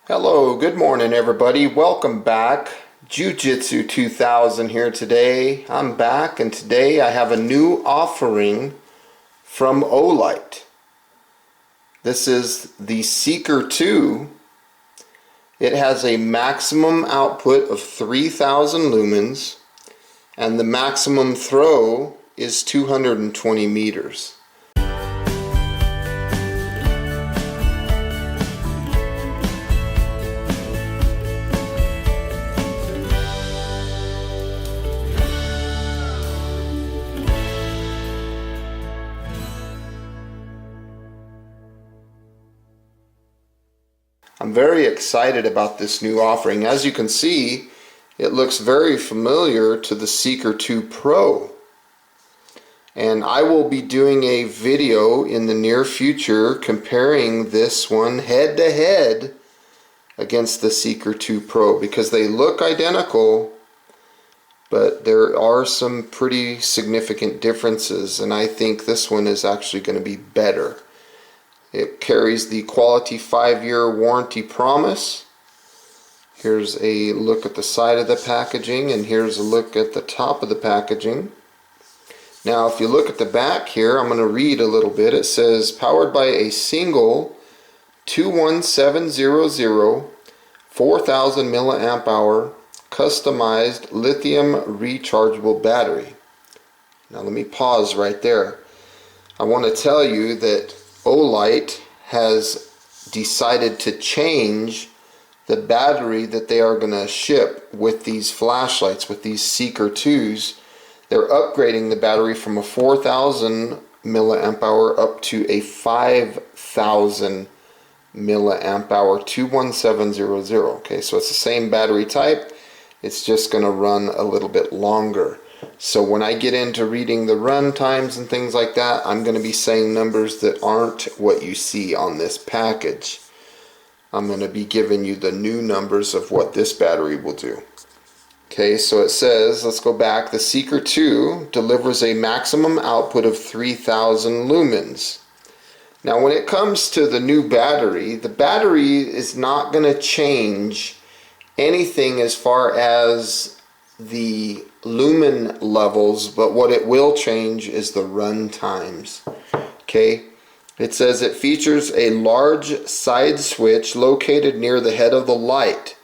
Hello, good morning everybody. Welcome back. Jiu-Jitsu 2000 here today. I'm back and today I have a new offering from Olight. This is the Seeker 2. It has a maximum output of 3000 lumens and the maximum throw is 220 meters. I'm very excited about this new offering. As you can see, it looks very familiar to the Seeker 2 Pro. And I will be doing a video in the near future comparing this one head to head against the Seeker 2 Pro because they look identical, but there are some pretty significant differences, and I think this one is actually going to be better. It carries the quality 5-year warranty promise. Here's a look at the side of the packaging, and here's a look at the top of the packaging. Now if you look at the back here, I'm going to read a little bit. It says, powered by a single 21700 4000 milliamp hour customized lithium rechargeable battery. Now let me pause right there. I want to tell you that Olight has decided to change the battery that they are going to ship with these flashlights, with these Seeker 2s. They're upgrading the battery from a 4000 milliamp hour up to a 5000 milliamp hour 21700. Okay, so it's the same battery type, it's just going to run a little bit longer. So when I get into reading the run times and things like that, I'm going to be saying numbers that aren't what you see on this package. I'm going to be giving you the new numbers of what this battery will do. Okay, so it says, let's go back, the Seeker 2 delivers a maximum output of 3000 lumens. Now when it comes to the new battery, the battery is not going to change anything as far as the lumen levels, but what it will change is the run times. Okay, it says it features a large side switch located near the head of the light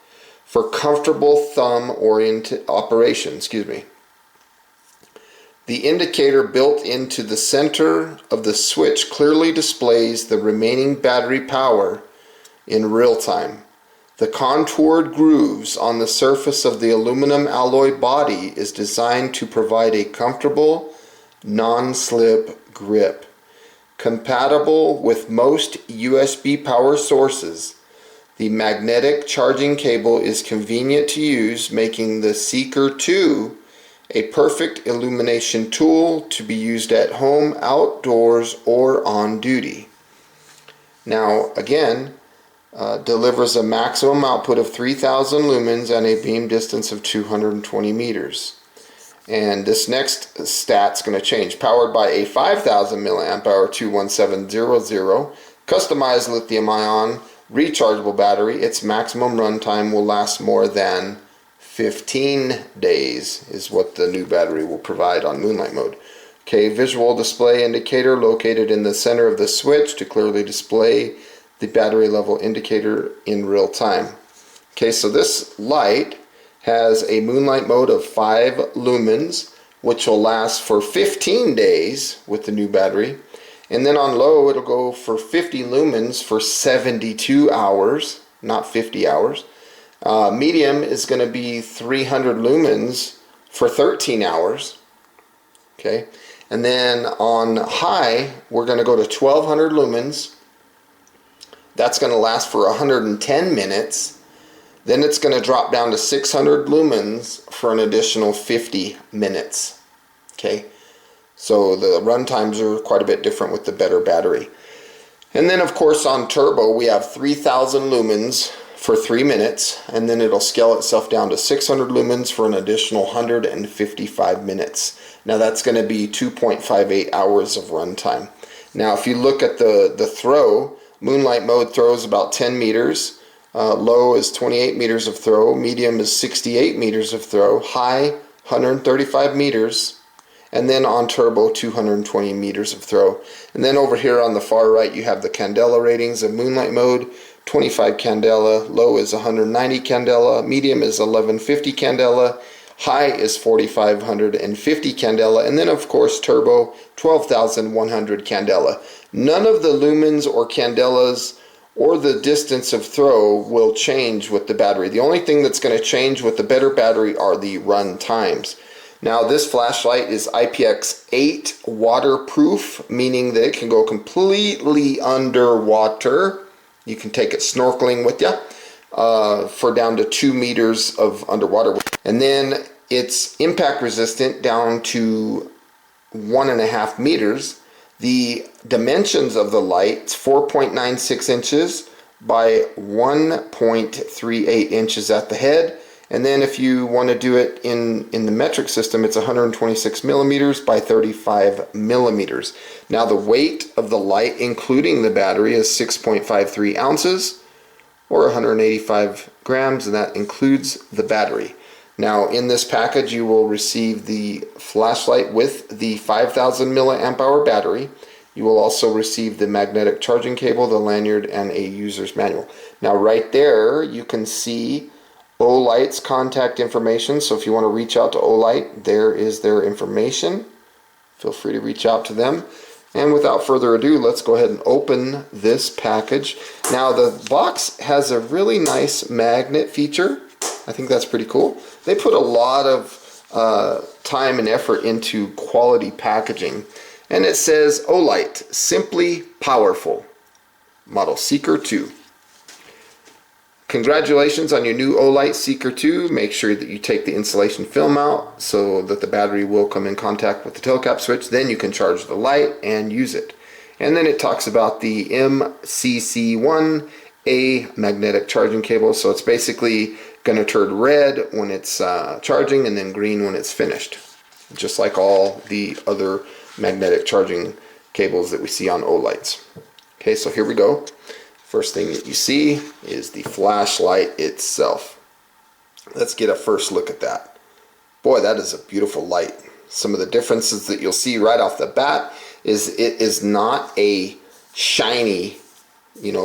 for comfortable thumb oriented operation. The indicator built into the center of the switch clearly displays the remaining battery power in real time. The contoured grooves on the surface of the aluminum alloy body is designed to provide a comfortable, non-slip grip. Compatible with most USB power sources, the magnetic charging cable is convenient to use, making the Seeker 2 a perfect illumination tool to be used at home, outdoors, or on duty. Now again, delivers a maximum output of 3000 lumens and a beam distance of 220 meters. And this next stat's going to change. Powered by a 5000 milliamp hour 21700 customized lithium ion rechargeable battery, its maximum runtime will last more than 15 days is what the new battery will provide on moonlight mode. Okay, visual display indicator located in the center of the switch to clearly display the battery level indicator in real time. Okay, so this light has a moonlight mode of 5 lumens, which will last for 15 days with the new battery. And then on low, it'll go for 50 lumens for 72 hours, not 50 hours. Medium is going to be 300 lumens for 13 hours. Okay, and then on high, we're going to go to 1200 lumens. That's going to last for 110 minutes. Then it's going to drop down to 600 lumens for an additional 50 minutes. Okay, so the run times are quite a bit different with the better battery. And then of course on turbo we have 3000 lumens for 3 minutes, and then it'll scale itself down to 600 lumens for an additional 155 minutes. Now that's going to be 2.58 hours of runtime. Now if you look at the throw, moonlight mode throws about 10 meters. Low is 28 meters of throw, medium is 68 meters of throw, high 135 meters, and then on turbo 220 meters of throw. And then over here on the far right you have the candela ratings of moonlight mode. 25 candela, low is 190 candela, medium is 1150 candela, high is 4550 candela, and then of course turbo 12,100 candela. None of the lumens or candelas or the distance of throw will change with the battery. The only thing that's going to change with the better battery are the run times. Now this flashlight is IPX8 waterproof, meaning that it can go completely underwater. You can take it snorkeling with you for down to 2 meters of underwater. And then it's impact resistant down to 1.5 meters. The dimensions of the light, 4.96 inches by 1.38 inches at the head. And then if you want to do it in the metric system, it's 126 millimeters by 35 millimeters. Now the weight of the light, including the battery, is 6.53 ounces or 185 grams, and that includes the battery. Now in this package you will receive the flashlight with the 5,000 milliamp hour battery. You will also receive the magnetic charging cable, the lanyard, and a user's manual. Now right there you can see Olight's contact information, so if you want to reach out to Olight, there is their information. Feel free to reach out to them. And without further ado, let's go ahead and open this package. Now the box has a really nice magnet feature. I think that's pretty cool. They put a lot of time and effort into quality packaging. And it says Olight, simply powerful. Model Seeker 2. Congratulations on your new Olight Seeker 2. Make sure that you take the insulation film out so that the battery will come in contact with the tail cap switch. Then you can charge the light and use it. And then it talks about the MCC1A magnetic charging cable. So it's basically going to turn red when it's charging and then green when it's finished. Just like all the other magnetic charging cables that we see on Olights. Okay, so here we go. First thing that you see is the flashlight itself. Let's get a first look at that. Boy, that is a beautiful light. Some of the differences that you'll see right off the bat is it is not a shiny,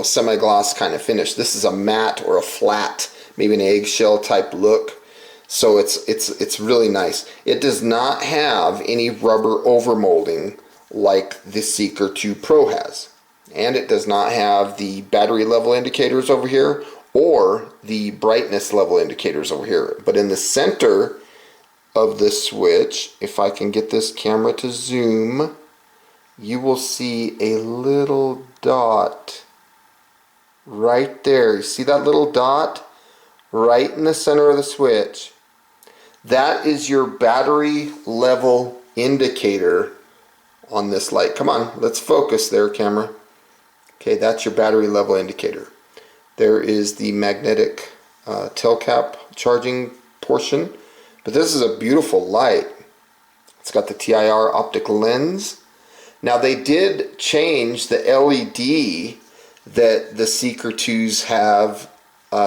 semi-gloss kind of finish. This is a matte or a flat, maybe an eggshell type look. So it's really nice. It does not have any rubber overmolding like the Seeker 2 Pro has. And it does not have the battery level indicators over here or the brightness level indicators over here. But in the center of the switch, if I can get this camera to zoom, you will see a little dot right there. You see that little dot right in the center of the switch? That is your battery level indicator on this light. Come on, let's focus there, camera. Okay, that's your battery level indicator. There is the magnetic tail cap charging portion. But this is a beautiful light. It's got the TIR optic lens. Now they did change the LED that the Seeker 2s have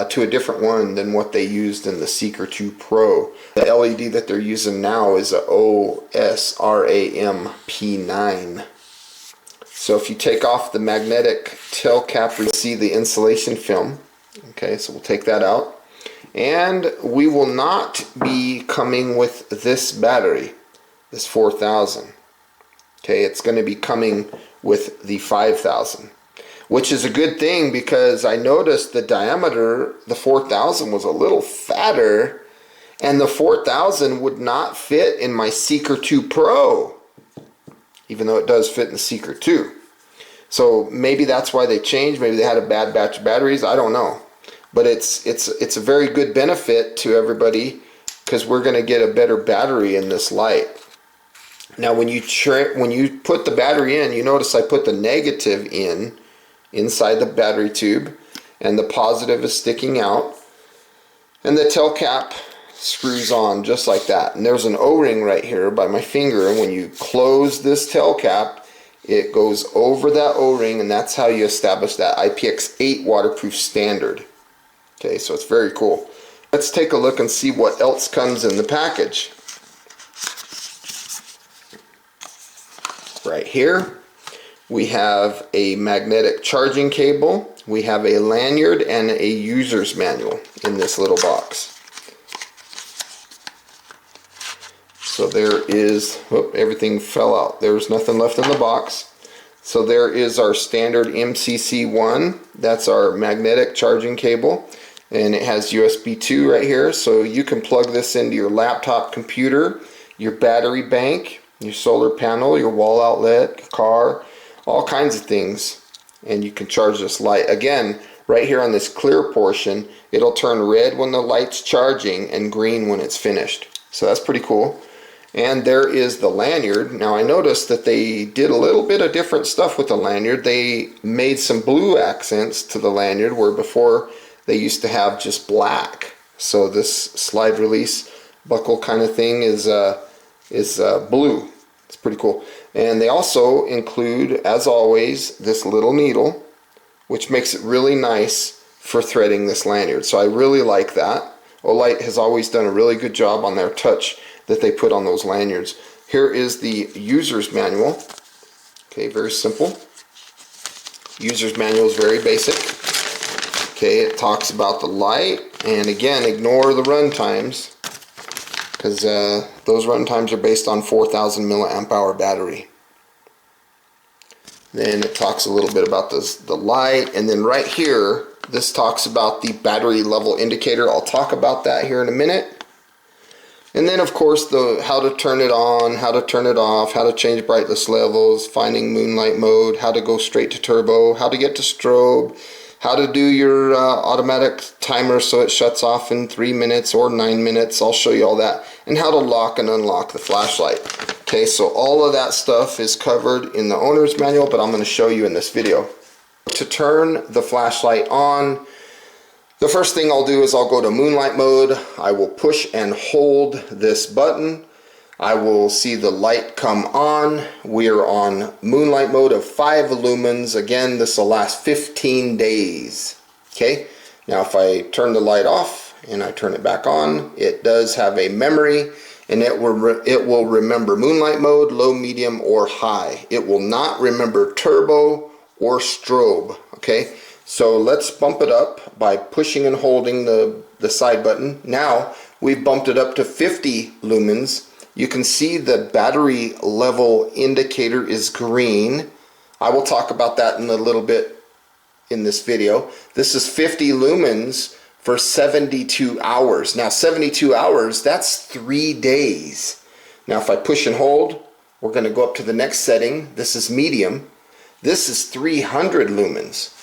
to a different one than what they used in the Seeker 2 Pro. The LED that they're using now is a OSRAM P9. So if you take off the magnetic tail cap, we see the insulation film. Okay, so we'll take that out. And we will not be coming with this battery, this 4000. Okay, it's going to be coming with the 5000. Which is a good thing because I noticed the diameter, the 4000 was a little fatter, and the 4000 would not fit in my Seeker 2 Pro, even though it does fit in the Seeker 2. So maybe that's why they changed. Maybe they had a bad batch of batteries. I don't know. But it's a very good benefit to everybody because we're going to get a better battery in this light. Now when you put the battery in, you notice I put the negative inside the battery tube, and the positive is sticking out, and the tail cap screws on just like that. And there's an O-ring right here by my finger, and when you close this tail cap, it goes over that O-ring, and that's how you establish that IPX8 waterproof standard. Okay, so it's very cool. Let's take a look and see what else comes in the package. Right here, we have a magnetic charging cable, we have a lanyard, and a user's manual in this little box. So there is, whoop, everything fell out. There's nothing left in the box. So there is our standard MCC1. That's our magnetic charging cable. And it has USB 2 right here. So you can plug this into your laptop computer, your battery bank, your solar panel, your wall outlet, your car, all kinds of things. And you can charge this light. Again, right here on this clear portion, it'll turn red when the light's charging and green when it's finished. So that's pretty cool. And there is the lanyard. Now I noticed that they did a little bit of different stuff with the lanyard. They made some blue accents to the lanyard where before they used to have just black. So this slide release buckle kind of thing is blue. It's pretty cool. And they also include, as always, this little needle, which makes it really nice for threading this lanyard. So I really like that. Olight has always done a really good job on their touch that they put on those lanyards. Here is the user's manual. Okay, very simple. User's manual is very basic. Okay, it talks about the light, and again, ignore the run times, because those run times are based on 4,000 milliamp hour battery. Then it talks a little bit about the light, and then right here, this talks about the battery level indicator. I'll talk about that here in a minute. And then of course how to turn it on, how to turn it off, how to change brightness levels, finding moonlight mode, how to go straight to turbo, how to get to strobe, how to do your automatic timer so it shuts off in 3 minutes or 9 minutes. I'll show you all that. And how to lock and unlock the flashlight. Okay, so all of that stuff is covered in the owner's manual, but I'm going to show you in this video. To turn the flashlight on, the first thing I'll do is I'll go to moonlight mode. I will push and hold this button. I will see the light come on. We are on moonlight mode of 5 lumens. Again, this will last 15 days. Okay, now if I turn the light off and I turn it back on, it does have a memory, and it will remember moonlight mode, low, medium, or high. It will not remember turbo or strobe. Okay, so let's bump it up by pushing and holding the side button. Now we've bumped it up to 50 lumens. You can see the battery level indicator is green. I will talk about that in a little bit in this video. This is 50 lumens for 72 hours. Now 72 hours, that's 3 days. Now if I push and hold, we're going to go up to the next setting. This is medium. This is 300 lumens.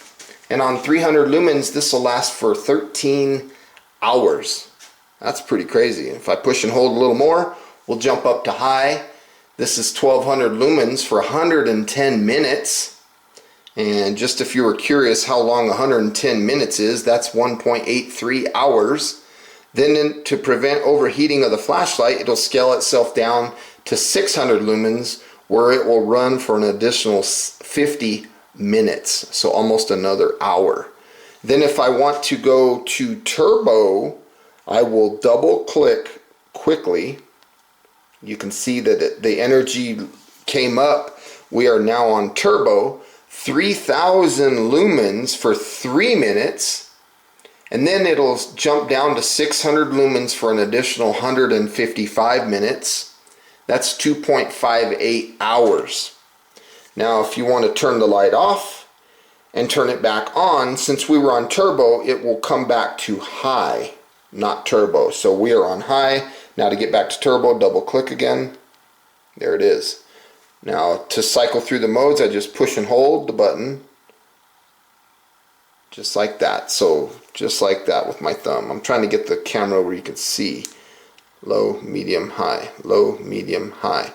And on 300 lumens, this will last for 13 hours. That's pretty crazy. If I push and hold a little more, we'll jump up to high. This is 1200 lumens for 110 minutes. And just if you were curious how long 110 minutes is, that's 1.83 hours. Then to prevent overheating of the flashlight, it'll scale itself down to 600 lumens, where it will run for an additional 50 minutes, so almost another hour. Then if I want to go to turbo, I will double click quickly. You can see that the energy came up. We are now on turbo, 3000 lumens for 3 minutes, and then it'll jump down to 600 lumens for an additional 155 minutes. That's 2.58 hours. Now if you want to turn the light off and turn it back on, since we were on turbo, it will come back to high, not turbo. So we are on high. Now to get back to turbo, double click again. There it is. Now to cycle through the modes, I just push and hold the button. Just like that. So just like that with my thumb. I'm trying to get the camera where you can see. Low, medium, high. Low, medium, high.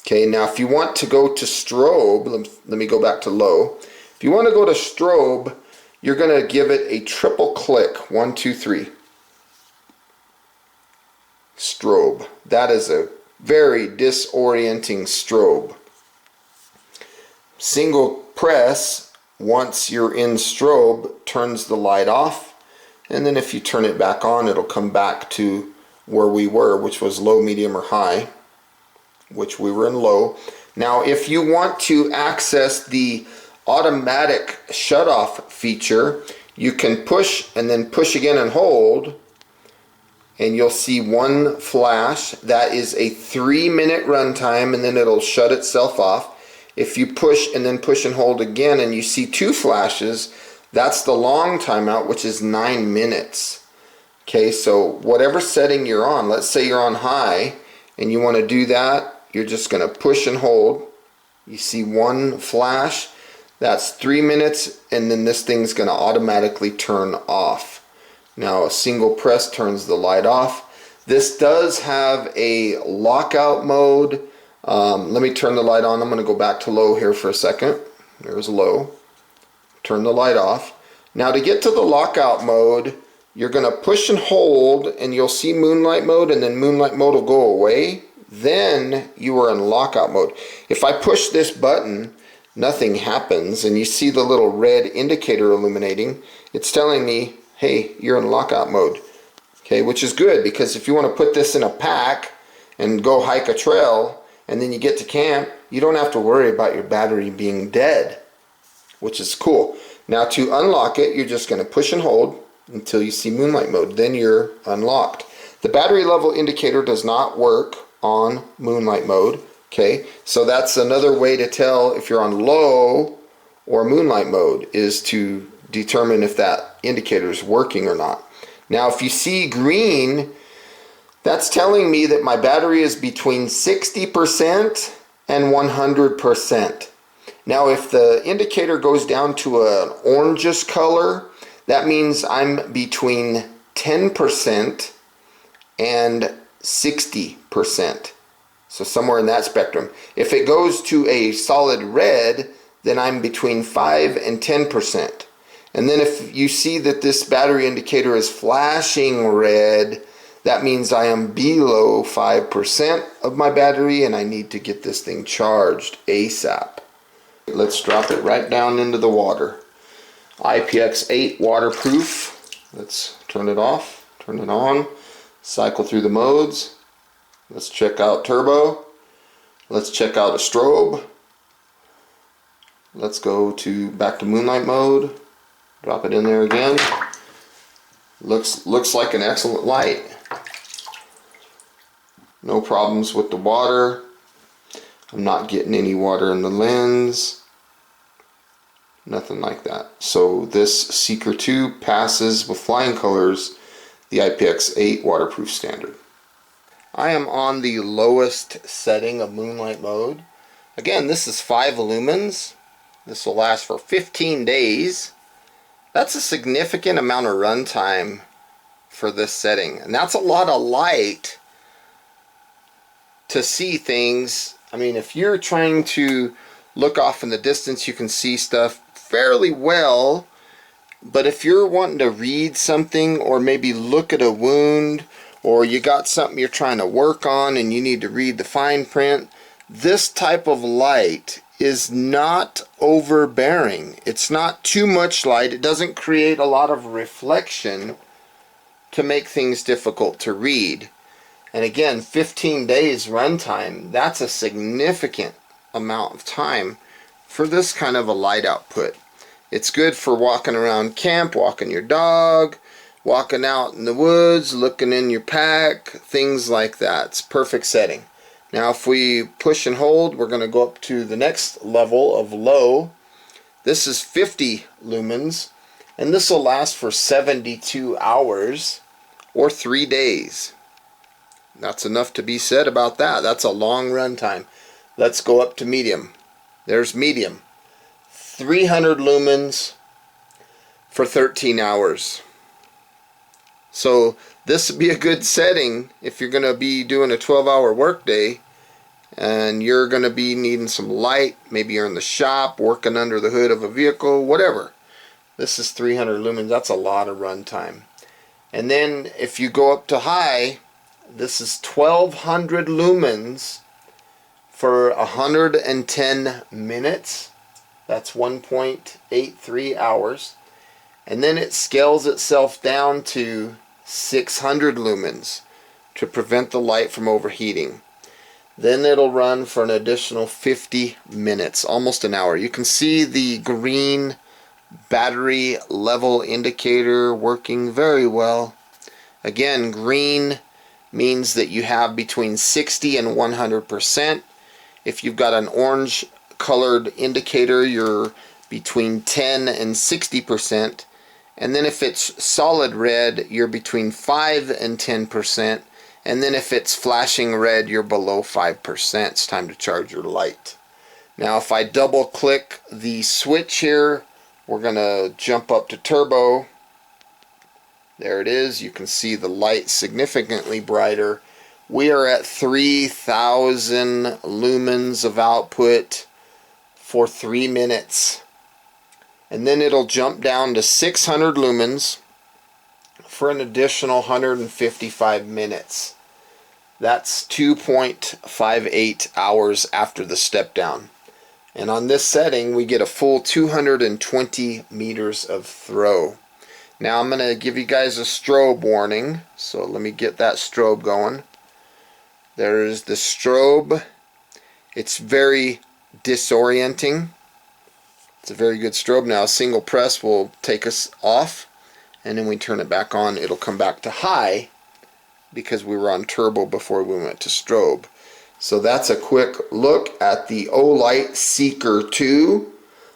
Okay, now if you want to go to strobe, let me go back to low. If you want to go to strobe, you're going to give it a triple click. 1, 2, 3. Strobe. That is a very disorienting strobe. Single press, once you're in strobe, turns the light off. and then if you turn it back on, it'll come back to where we were, which was low, medium, or high, which we were in low. Now if you want to access the automatic shutoff feature, you can push and then push again and hold, and you'll see one flash. That is a 3-minute runtime, and then it'll shut itself off. If you push and then push and hold again and you see 2 flashes, that's the long timeout, which is 9 minutes. Okay, so whatever setting you're on, let's say you're on high and you want to do that, you're just going to push and hold. You see 1 flash, that's 3 minutes, and then this thing's going to automatically turn off. Now a single press turns the light off. This does have a lockout mode. Let me turn the light on. I'm going to go back to low here for a second. There's low. Turn the light off. Now to get to the lockout mode, you're going to push and hold, and you'll see moonlight mode, and then moonlight mode will go away. Then you are in lockout mode. If I push this button, nothing happens, and you see the little red indicator illuminating. It's telling me, hey, you're in lockout mode. Okay, which is good, because if you want to put this in a pack and go hike a trail, and then you get to camp, you don't have to worry about your battery being dead, which is cool. Now to unlock it, you're just going to push and hold until you see moonlight mode. Then you're unlocked. The battery level indicator does not work on moonlight mode. Okay, so that's another way to tell if you're on low or moonlight mode, is to determine if that indicator is working or not. Now if you see green, that's telling me that my battery is between 60% and 100%. Now if the indicator goes down to an orangish color, that means I'm between 10% and 60%. So somewhere in that spectrum. If it goes to a solid red, then I'm between 5 and 10%. And then if you see that this battery indicator is flashing red, that means I am below 5% of my battery and I need to get this thing charged ASAP. Let's drop it right down into the water. IPX8 waterproof. Let's turn it off, turn it on, cycle through the modes. Let's check out turbo. Let's check out a strobe. Let's go back to moonlight mode. Drop it in there again. Looks like an excellent light. No problems with the water. I'm not getting any water in the lens. Nothing like that. So this Seeker 2 passes with flying colors the IPX8 waterproof standard. I am on the lowest setting of moonlight mode. Again, this is 5 lumens. This will last for 15 days. That's a significant amount of runtime for this setting, and that's a lot of light to see things. I mean, if you're trying to look off in the distance, you can see stuff fairly well, but if you're wanting to read something or maybe look at a wound, or you got something you're trying to work on and you need to read the fine print, this type of light is not overbearing. It's not too much light. It doesn't create a lot of reflection to make things difficult to read. And again, 15 days runtime, that's a significant amount of time for this kind of a light output. It's good for walking around camp, walking your dog, walking out in the woods, looking in your pack, things like that. It's perfect setting. Now if we push and hold, we're going to go up to the next level of low. This is 50 lumens, and this will last for 72 hours or 3 days. That's enough to be said about that. That's a long run time. Let's go up to medium. There's medium. 300 lumens for 13 hours. So this would be a good setting if you're going to be doing a 12-hour workday and you're going to be needing some light. Maybe you're in the shop, working under the hood of a vehicle, whatever. This is 300 lumens. That's a lot of run time. And then if you go up to high, this is 1200 lumens for 110 minutes. That's 1.83 hours. and then it scales itself down to 600 lumens to prevent the light from overheating. Then it'll run for an additional 50 minutes, almost an hour. You can see the green battery level indicator working very well. Again, green means that you have between 60 and 100%. If you've got an orange colored indicator, you're between 10 and 60%. And then if it's solid red, you're between 5 and 10%. And then if it's flashing red, you're below 5%. It's time to charge your light. Now if I double click the switch here, we're going to jump up to turbo. There it is. You can see the light significantly brighter. We are at 3,000 lumens of output for 3 minutes. And then it'll jump down to 600 lumens for an additional 155 minutes. That's 2.58 hours after the step down. And on this setting, we get a full 220 meters of throw. Now I'm going to give you guys a strobe warning. So let me get that strobe going. There's the strobe. It's very disorienting. It's a very good strobe. Now a single press will take us off, and then we turn it back on. It'll come back to high because we were on turbo before we went to strobe. So that's a quick look at the Olight Seeker 2.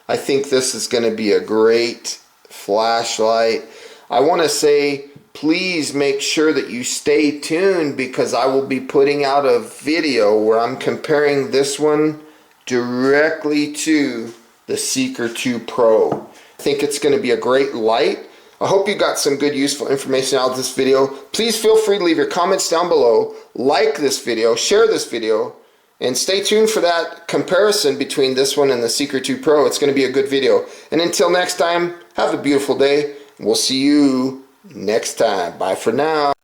I think this is going to be a great flashlight. I want to say, please make sure that you stay tuned, because I will be putting out a video where I'm comparing this one directly to the Seeker 2 Pro. I think it's going to be a great light. I hope you got some good useful information out of this video. Please feel free to leave your comments down below, like this video, share this video, and stay tuned for that comparison between this one and the Seeker 2 Pro. It's going to be a good video. And until next time, have a beautiful day. We'll see you next time. Bye for now.